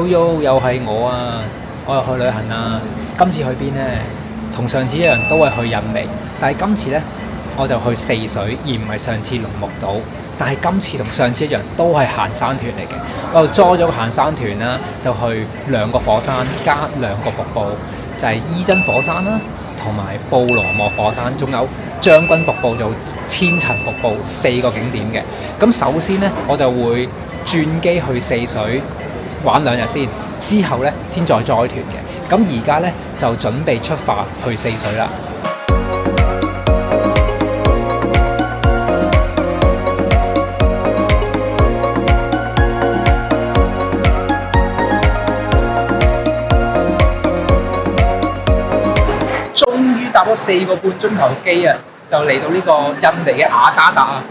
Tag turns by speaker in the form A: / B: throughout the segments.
A: Yo，又係我啊！我又去旅行啦。今次去邊呢？同上次一樣，都係去印尼。但係今次呢，我就去四水，而唔係上次龍目島。但係今次同上次一樣，都係行山團嚟嘅。我就 join 咗個行山團啦，就去2個火山加2個瀑布，就係伊真火山啦，同埋布羅莫火山，仲有將軍瀑布做千層瀑布4個景點嘅。咁首先呢，我就會轉機去四水玩2日先，之後呢先再 join 團嘅。咁而家呢，就準備出發去四水啦。終於搭咗4個半鐘頭機啊，就嚟到呢個印尼嘅雅加達啊！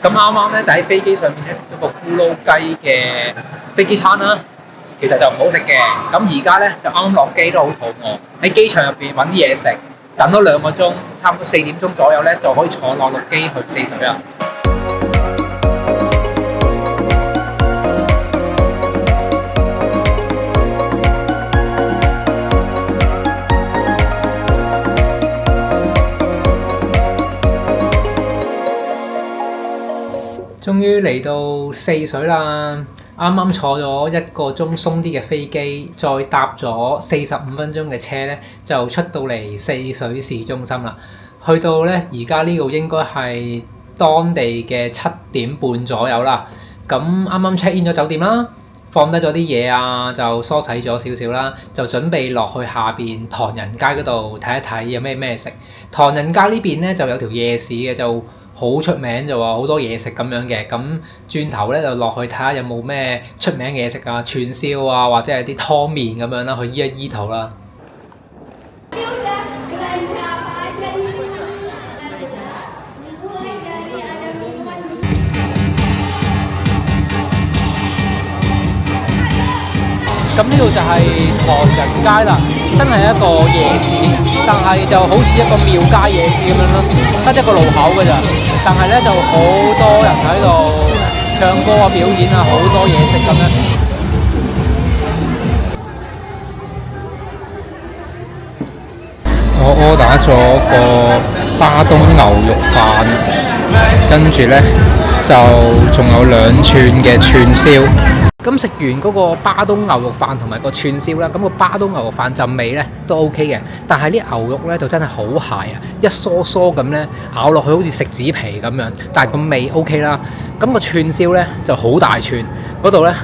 A: 咁啱啱咧就喺飛機上面咧食咗個咕嚕雞嘅飛機餐啦，其實就唔好食嘅。咁而家咧就啱啱落機都好肚餓，喺機場入邊揾啲嘢食，等多2個鐘，差唔多4點鐘左右咧就可以坐落陸機去四水啦。終於嚟到四水啦！啱啱坐咗1個鐘鬆啲嘅飛機，再搭咗45分鐘嘅車咧，就出到嚟四水市中心啦。去到咧，而家呢度應該係當地嘅7點半左右啦。咁啱啱 check in 咗酒店啦，放低咗啲嘢啊，就梳洗咗少少啦，就準備落去下邊唐人街嗰度睇一睇有咩食。唐人街呢邊咧就有條夜市嘅，就好出名，就話好多嘢食咁樣嘅。咁轉頭咧就落去睇下有冇咩出名嘅嘢食啊，串燒啊，或者係啲湯麵咁樣啦，去醫一醫肚啦。咁呢度就係唐人街啦，真係一個夜市，但係就好似一個廟街夜市咁樣咯，得1個路口㗎咋。但係咧就好多人喺度唱歌啊、表演啊，好多嘢食咁樣。我 order 咗個巴東牛肉飯，跟住咧就仲有2串嘅串燒。咁食完嗰個巴東牛肉飯同埋個串燒啦，咁個巴東牛肉飯陣味咧都 OK 嘅，但係啲牛肉咧就真係好柴啊，一梳梳咁咧咬落去好似食紙皮咁樣，但係個味 OK 啦。咁個串燒咧就好大串，嗰度咧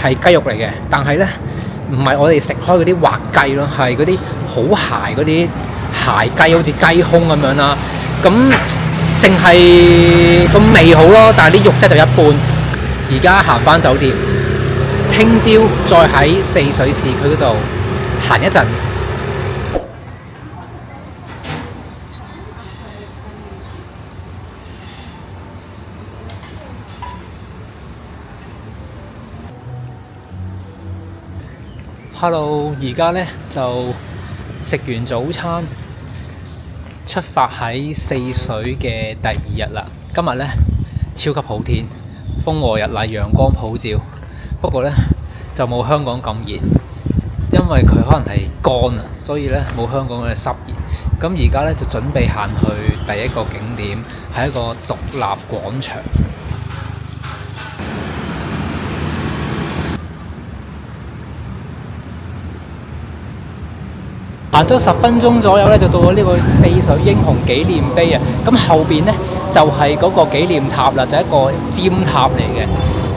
A: 係雞肉嚟嘅，但係咧唔係我哋食開嗰啲滑雞咯，係嗰啲好柴嗰啲鞋雞，好似雞胸咁樣啦。咁淨係個味好咯，但係啲肉質就一般。而家行返酒店。聽朝再喺四水市區嗰度行一陣。Hello， 而家呢就食完早餐，出發喺四水嘅第2日啦。今日呢超級好天，風和日麗，陽光普照。不過咧就冇香港咁熱，因為佢可能係乾啊，所以咧冇香港嘅濕熱。咁而家咧就準備行去第1個景點，係一個獨立廣場。行咗10分鐘左右咧，就到咗呢個四水英雄紀念碑啊！咁後邊咧就係嗰個紀念塔啦，就係一個尖塔嚟嘅。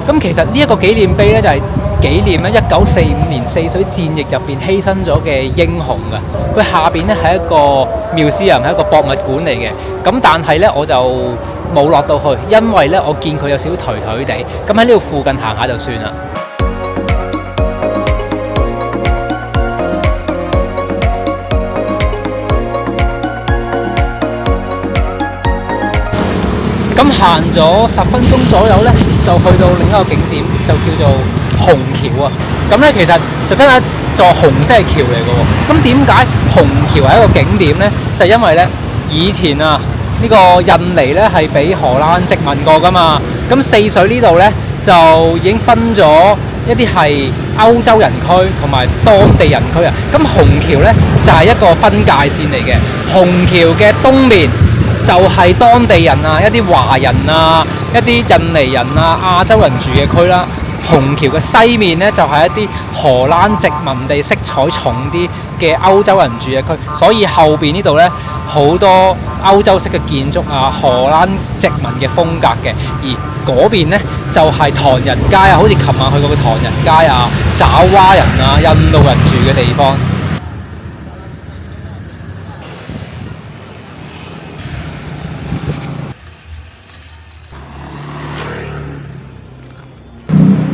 A: 咁其實呢一個紀念碑咧就係紀念咧1945年四水戰役入邊犧牲咗嘅英雄㗎。佢下邊咧係一個museum，係一個博物館嚟嘅。咁但係咧我就冇落到去，因為咧我見佢有少少頹頹地。咁喺呢度附近行下就算啦。咁行咗10分鐘左右咧，就去到另一個景點，就叫做虹橋啊。咁咧其實就真係一座紅色嘅橋嚟嘅喎。咁點解虹橋係一個景點咧？就因為咧以前啊，呢個印尼咧係俾荷蘭殖民過噶嘛。咁四水呢度咧就已經分咗一啲係歐洲人區同埋當地人區啊。咁虹橋呢，就係一個分界線嚟嘅，虹橋嘅東面就係當地人啊，一啲華人啊，一啲印尼人啊、亞洲人住嘅區啦。虹橋嘅西面呢，就係一啲荷蘭殖民地色彩重啲嘅歐洲人住嘅區，所以後邊呢度呢，好多歐洲式嘅建築啊，荷蘭殖民嘅風格嘅。而嗰邊呢，就係唐人街啊，好似琴晚去過嘅唐人街啊、爪哇人啊、印度人住嘅地方。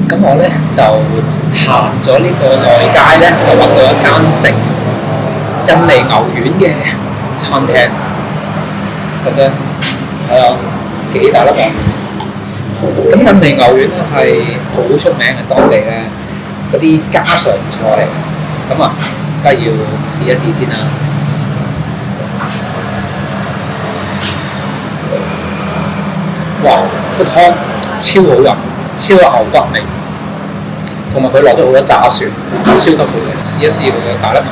A: 咁我咧就行咗呢個內街咧，就揾到一間食印尼牛丸嘅餐廳。等等，係啊，幾大粒啊！咁印尼牛丸咧係好出名嘅，當地咧嗰啲家常菜。咁啊，梗係要試一試先啦。哇！個湯超好飲，超有牛骨味。同埋佢落咗好多炸蒜，超級好食。試一試佢嘅大粒牛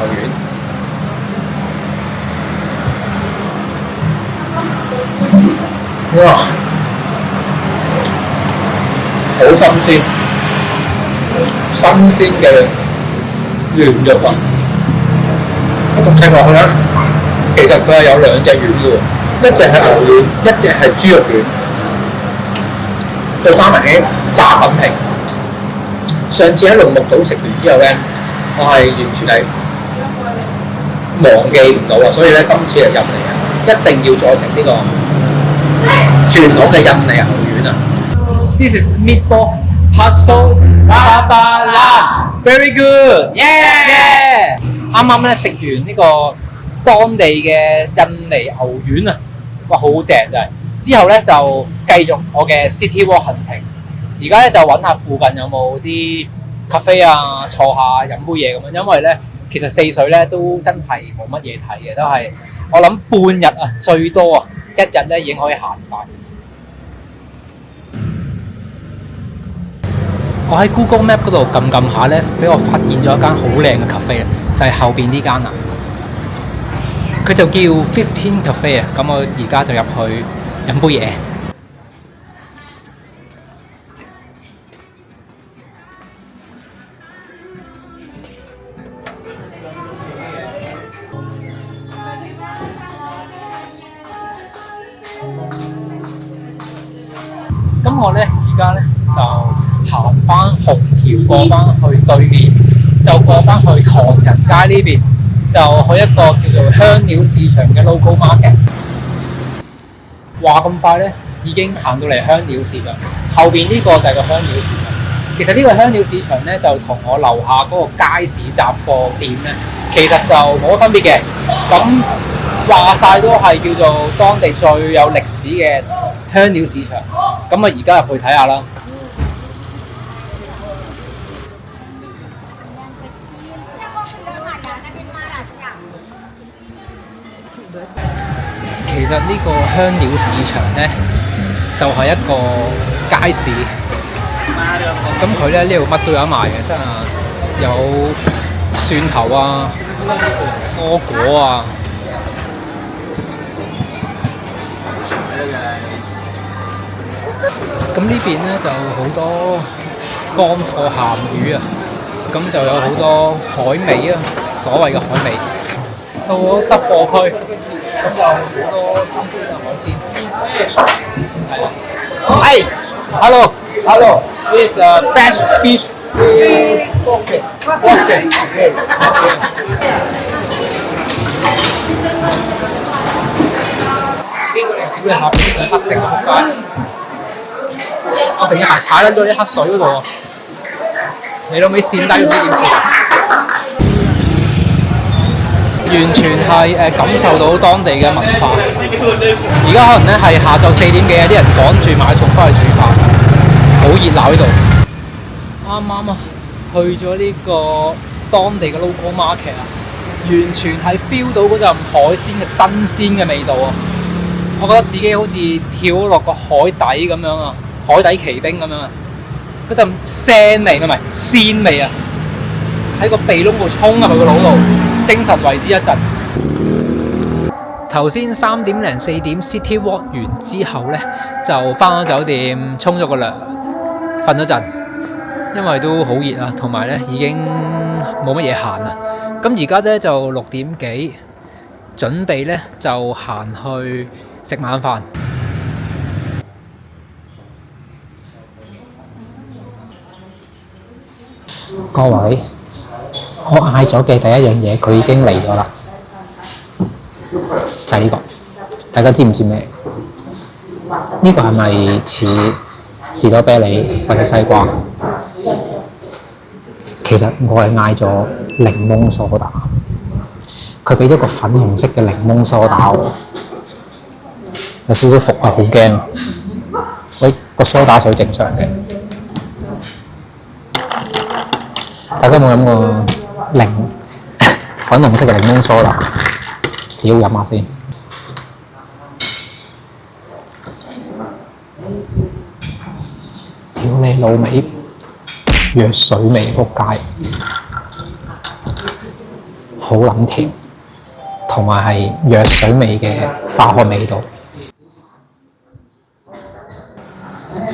A: 丸，哇！好新鮮，新鮮嘅原肉啊！一咁聽落去咧，其實佢係有兩隻丸嘅喎，一隻係牛丸，一隻係豬肉丸，再加埋啲炸粉皮。上次喺龍目島食完之後咧，我係完全係忘記唔到啊！所以咧，今次嚟入嚟啊，一定要再食呢個傳統嘅印尼牛丸啊 ！This is meatball paso babalan, very good, yeah！ 啱啱咧食完呢個當地嘅印尼牛丸啊，哇，好正真係！之後咧就繼續我嘅 City Walk 行程。而家咧就揾下附近有冇啲 cafe 啊，坐下飲杯嘢咁樣，因為咧其實四水咧都真係冇乜嘢睇嘅，都係我諗半日啊，最多啊一日咧已經可以行晒。我喺 Google Map 嗰度撳下咧，俾我發現咗一間好靚嘅 cafe 啊，就係後邊呢間啊，佢就叫15 Cafe 啊，咁我而家就入去飲杯嘢。咁我咧而家咧就行翻虹橋過翻去對面，就過翻去唐人街呢邊，就去一個叫做香料市場嘅 local market。話咁快咧，已經行到嚟香料市場，後邊呢個就係個香料市場。其實呢個香料市場咧，就同我樓下嗰個街市雜貨店咧，其實就冇乜分別嘅。咁話晒都係叫做當地最有歷史嘅香料市場。咁啊，而家入去睇下啦。其實呢個香料市場呢，就係一個街市。咁佢咧呢度乜都有得賣嘅，真係有蒜頭啊、蔬果啊。咁呢邊咧就好多乾貨鹹魚啊，咁就有好多海味啊，所謂嘅海味。到咗濕貨區，咁就好多新鮮嘅海鮮。係啊，係 ，hello，this fresh fish。Okay。呢個下邊呢個黑色嘅仆街。我成隻鞋踩撚咗啲黑水嗰度啊！你老味跣低咗點算？完全係感受到當地嘅文化。而家可能咧係下晝4點幾啊，啲人趕住買餸翻去煮飯，好熱鬧呢度。啱啱啊，去咗呢個當地嘅 local market 啊，完全係 feel 到嗰陣海鮮嘅新鮮嘅味道啊！我覺得自己好似跳落個海底咁樣啊！海底奇兵咁樣啊！嗰陣腥味，唔係鮮味啊，喺個鼻窿度衝入去個腦度，精神為之一振。頭先3點零4點 City Walk 完之後呢，就翻咗酒店沖咗個涼，瞓咗陣，因為都好熱啊，同埋呢已經冇乜嘢行啦。咁而家呢就6點幾，準備呢就行去食晚飯。各位，我嗌咗嘅第一樣嘢，佢已經嚟咗啦，就係呢個。大家知唔知咩？呢個係咪似士多啤梨或者西瓜？其實我係嗌咗檸檬梳打，佢俾咗個粉紅色嘅檸檬梳打我，有少少服啊，好驚啊！喂，個梳打水正常嘅。大家有冇飲過粉紅色嘅檸檬梳打？要飲下先。屌你老味，藥水味仆街，好撚甜，同埋係藥水味嘅化學味道。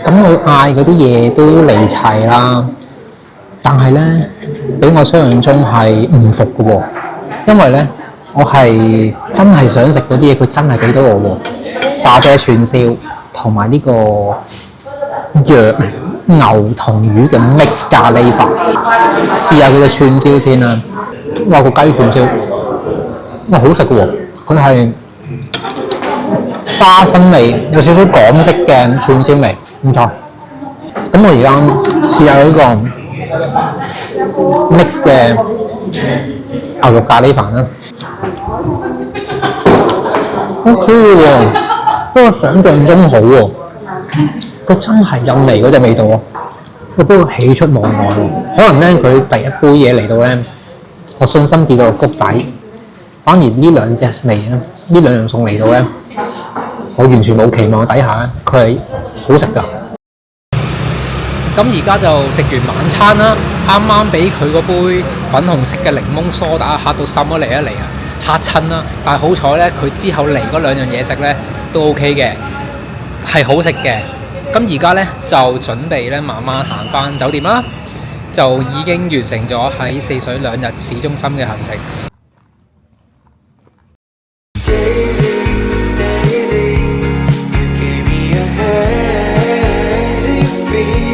A: 咁我嗌嗰啲嘢都嚟齊啦。但係咧，比我想象中係唔服嘅喎，因為咧，我係真係想食嗰啲嘢，佢真係俾到我喎。沙爹串燒同埋呢個牛同魚嘅 mix 咖喱飯，試下佢嘅串燒先啦。哇，個雞串燒，哇好食嘅喎，佢係花生味，有少少港式嘅串燒味，唔錯。咁我而家試下呢個mix 嘅牛肉咖喱飯啦 ，OK 喎，不過想象中好喎，佢真係印尼嗰隻味道喎，不過喜出望外喎，可能咧佢第一杯嘢嚟到咧，我信心跌到落谷底，反而呢兩隻味咧，呢兩樣餸嚟到咧，我完全冇期望底下咧，佢係好食㗎。咁而家就食完晚餐啦，啱啱俾佢嗰杯粉紅色嘅檸檬梳打嚇到滲咗嚟一嚟啊，嚇親啦！但係好彩咧，佢之後嚟嗰兩樣嘢食咧都 OK 嘅，係好食嘅。咁而家咧就準備咧慢慢行翻酒店啦，就已經完成咗喺4水2日市中心嘅行程。Daisy, you gave me a hazy feeling.